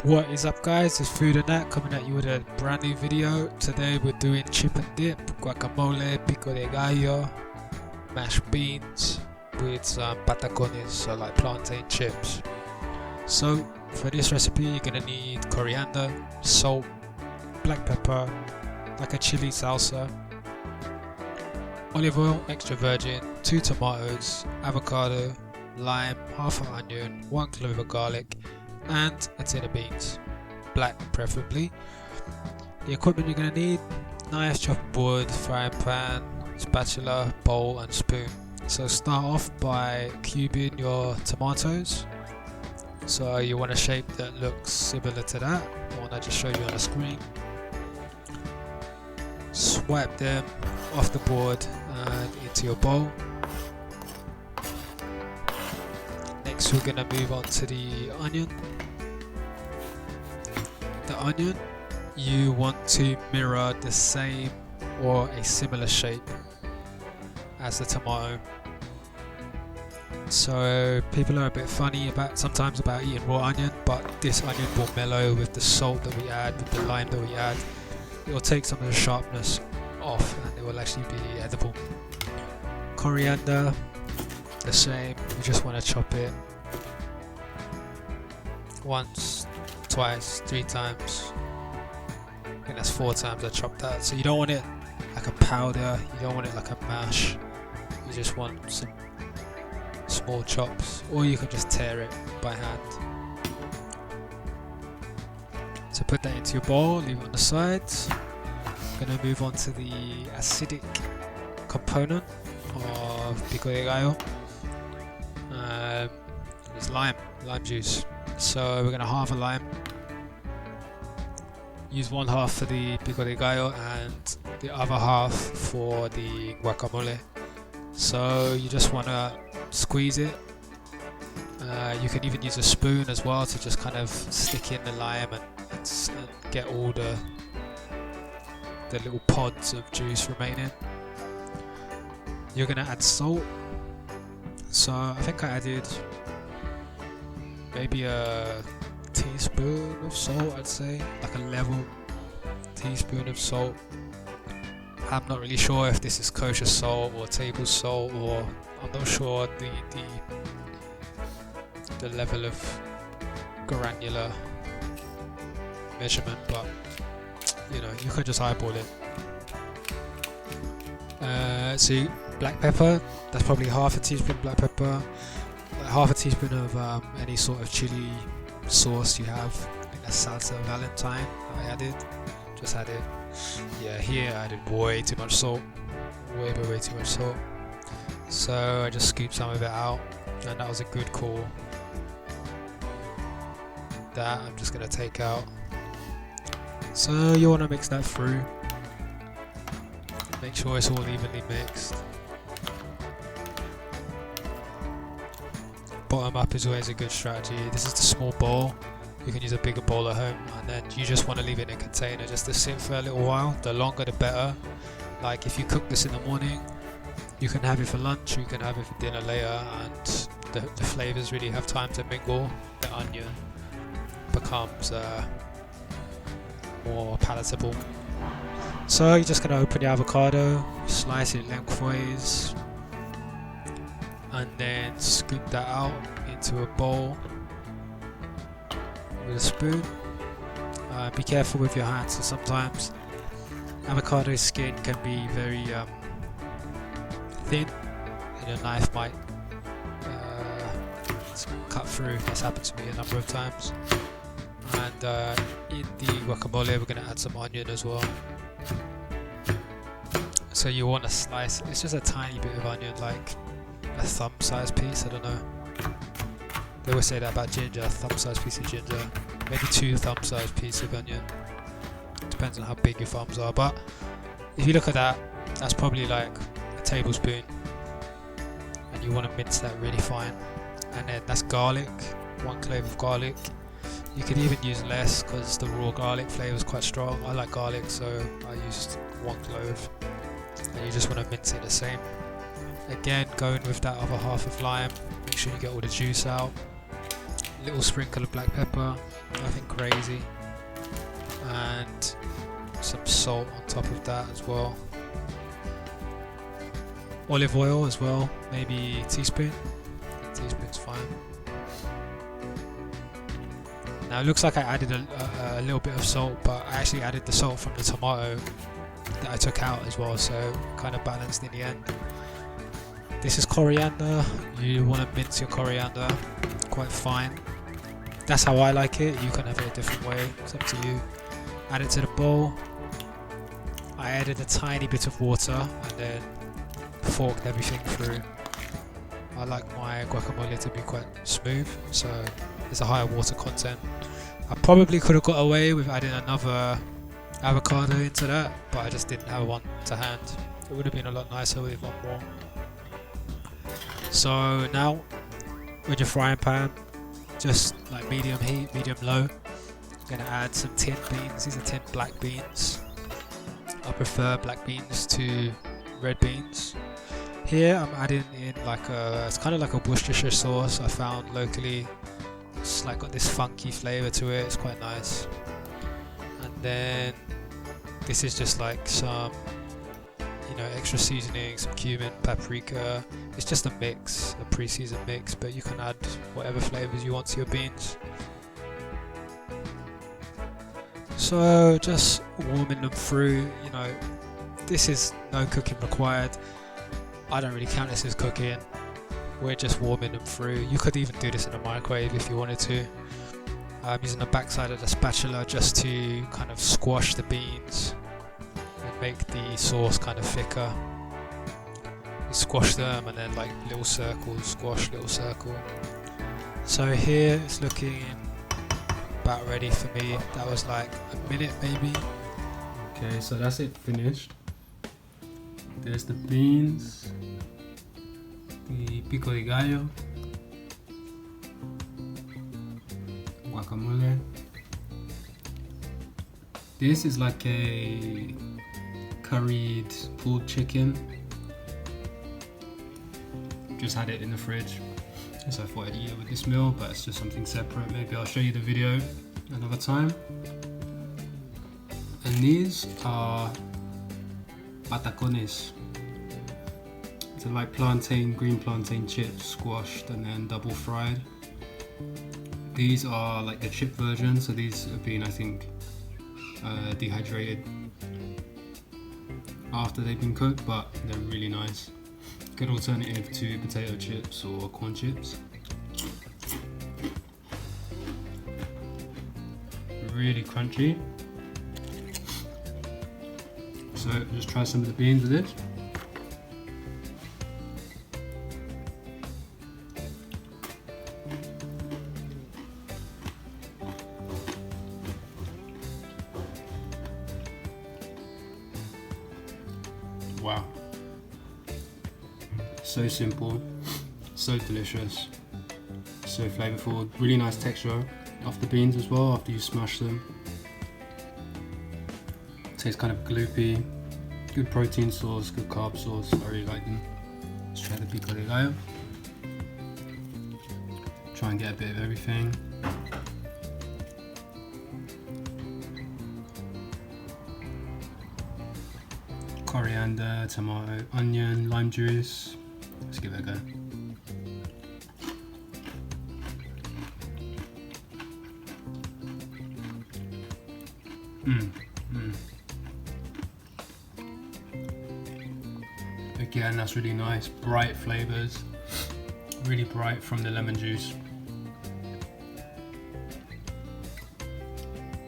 What is up guys, it's Food and That coming at you with a brand new video. Today we're doing chip and dip, guacamole, pico de gallo, mashed beans with some patacones, so like plantain chips. So for this recipe you're going to need coriander, salt, black pepper, like a chili salsa, olive oil, extra virgin, 2 tomatoes, avocado, lime, half an onion, 1 clove of garlic, and a tin of beans, black preferably. The equipment you're going to need: knife, chopping board, frying pan, spatula, bowl and spoon. So start off by cubing your tomatoes. So you want a shape that looks similar to that, the one I just showed you on the screen. Swipe them off the board and into your bowl. Next we're going to move on to the onion. The onion, you want to mirror the same or a similar shape as the tomato. So people are a bit funny sometimes about eating raw onion, but this onion will mellow with the salt that we add, with the lime that we add. It will take some of the sharpness off and it will actually be edible. Coriander, the same, you just want to chop it once, twice, 3 times. I think that's 4 times I chopped that. So you don't want it like a powder, you don't want it like a mash, you just want some small chops, or you can just tear it by hand. So put that into your bowl, leave it on the sides. I'm going to move on to the acidic component of pico de gallo. It's lime juice. So we're going to halve a lime, use 1/2 for the pico de gallo and the other half for the guacamole. So you just want to squeeze it. You can even use a spoon as well to just kind of stick in the lime and get all the little pods of juice remaining. You're going to add salt. So I think I added maybe a teaspoon of salt, I'd say, like a level teaspoon of salt. I'm not really sure if this is kosher salt or table salt, or I'm not sure the level of granular measurement, but you know, you could just eyeball it. So black pepper, that's probably 1/2 teaspoon black pepper, like 1/2 teaspoon of any sort of chili sauce you have. I think that's salsa Valentine I added, just added. Yeah, here I added way too much salt, way too much salt. So I just scooped some of it out, and that was a good call. That I'm just going to take out. So you want to mix that through, make sure it's all evenly mixed. Bottom up is always a good strategy. This is the small bowl, you can use a bigger bowl at home, and then you just want to leave it in a container just to sit for a little while. The longer the better. Like if you cook this in the morning, you can have it for lunch, you can have it for dinner later, and the flavours really have time to mingle. The onion becomes more palatable. So you're just going to open the avocado, slice it lengthways, and then scoop that out into a bowl with a spoon. Be careful with your hands, so sometimes avocado skin can be very thin and your knife might cut through. That's happened to me a number of times. And in the guacamole we're going to add some onion as well. So you want to slice, it's just a tiny bit of onion, like a thumb size piece, I don't know. They always say that about ginger, a thumb size piece of ginger. Maybe 2 thumb size pieces of onion. Depends on how big your thumbs are, but if you look at that, that's probably like a tablespoon. And you want to mince that really fine. And then that's garlic, 1 clove of garlic. You could even use less because the raw garlic flavour is quite strong. I like garlic, so I used 1 clove. And you just want to mince it the same. Again, going with that other half of lime, make sure you get all the juice out. little sprinkle of black pepper, nothing crazy, and some salt on top of that as well. Olive oil as well, maybe a teaspoon. I think a teaspoon's fine. Now it looks like I added a little bit of salt, but I actually added the salt from the tomato that I took out as well, so kind of balanced in the end. This is coriander. You want to mince your coriander quite fine. That's how I like it. You can have it a different way, it's up to you. Add it to the bowl. I added a tiny bit of water and then forked everything through. I like my guacamole to be quite smooth, so there's a higher water content. I probably could have got away with adding another avocado into that, but I just didn't have one to hand. It would have been a lot nicer with one more. So now, with your frying pan, just like medium heat, medium low, I'm going to add some tinned beans. These are tinned black beans. I prefer black beans to red beans. Here I'm adding in it's kind of like a Worcestershire sauce I found locally. It's like got this funky flavour to it, it's quite nice. And then this is just like some, extra seasoning, some cumin, paprika. It's just a mix, a pre-seasoned mix, but you can add whatever flavours you want to your beans. So just warming them through, this is no cooking required. I don't really count this as cooking. We're just warming them through. You could even do this in a microwave if you wanted to. I'm using the backside of the spatula just to kind of squash the beans and make the sauce kind of thicker. You squash them and then like little circles, squash, little circle. So here it's looking about ready for me. That was like a minute maybe. Okay, so that's it finished. There's the beans, the pico de gallo, guacamole. This is like a curried pulled chicken. Just had it in the fridge, so I thought I'd eat it with this meal, but it's just something separate. Maybe I'll show you the video another time. And these are Patacones. So like green plantain chips, squashed and then double fried. These are like the chip version, so these have been, I think, dehydrated after they've been cooked, but they're really nice. Good alternative to potato chips or corn chips. Really crunchy. So just try some of the beans with this. Wow. So simple, so delicious, so flavorful, really nice texture off the beans as well after you smash them. Tastes kind of gloopy, good protein source, good carb source, I really like them. Let's try the pico de gallo. Try and get a bit of everything. Coriander, tomato, onion, lime juice. Let's give it a go. Again, that's really nice, bright flavors, really bright from the lemon juice.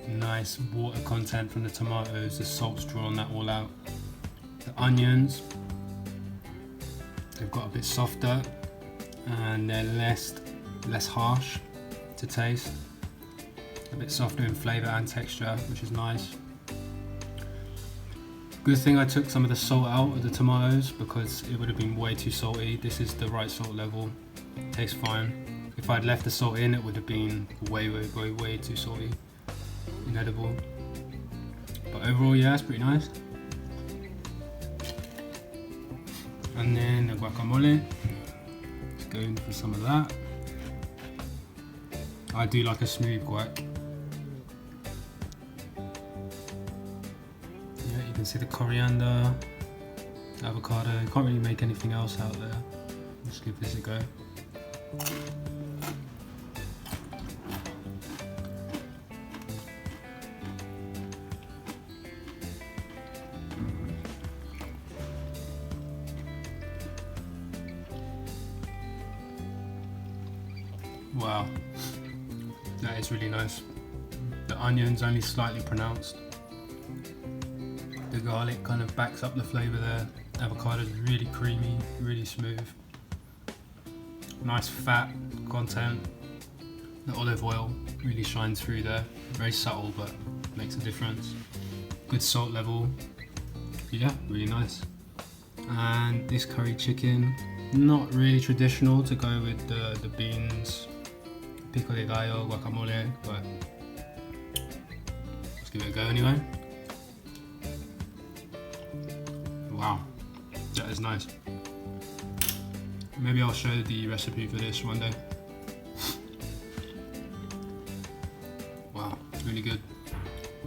Nice water content from the tomatoes, the salt's drawn that all out. The onions, they've got a bit softer and they're less harsh to taste. A bit softer in flavour and texture, which is nice. Good thing I took some of the salt out of the tomatoes because it would have been way too salty. This is the right salt level, tastes fine. If I'd left the salt in, it would have been way too salty, inedible. But overall, yeah, it's pretty nice. And then the guacamole, let's go in for some of that. I do like a smooth guac. Yeah, you can see the coriander, avocado. You can't really make anything else out there. Let's give this a go. Wow, that is really nice. The onion's only slightly pronounced. The garlic kind of backs up the flavour there. Avocado's really creamy, really smooth. Nice fat content. The olive oil really shines through there. Very subtle, but makes a difference. Good salt level. Yeah, really nice. And this curry chicken, not really traditional to go with the beans, pico de gallo, guacamole, but let's give it a go anyway. Wow, that is nice. Maybe I'll show the recipe for this one day. Wow, it's really good.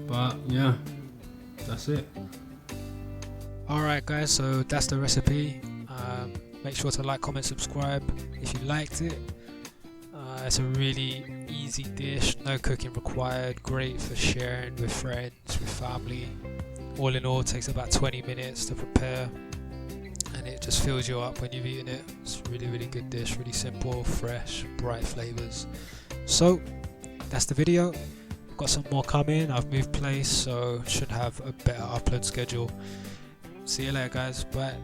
But yeah, that's it. Alright guys, so that's the recipe. Make sure to like, comment, subscribe if you liked it. It's a really easy dish, no cooking required, great for sharing with friends, with family. All in all, it takes about 20 minutes to prepare and it just fills you up when you've eaten it. It's a really, really good dish, really simple, fresh, bright flavours. So that's the video. I've got some more coming. I've moved place, so should have a better upload schedule. See you later guys, bye.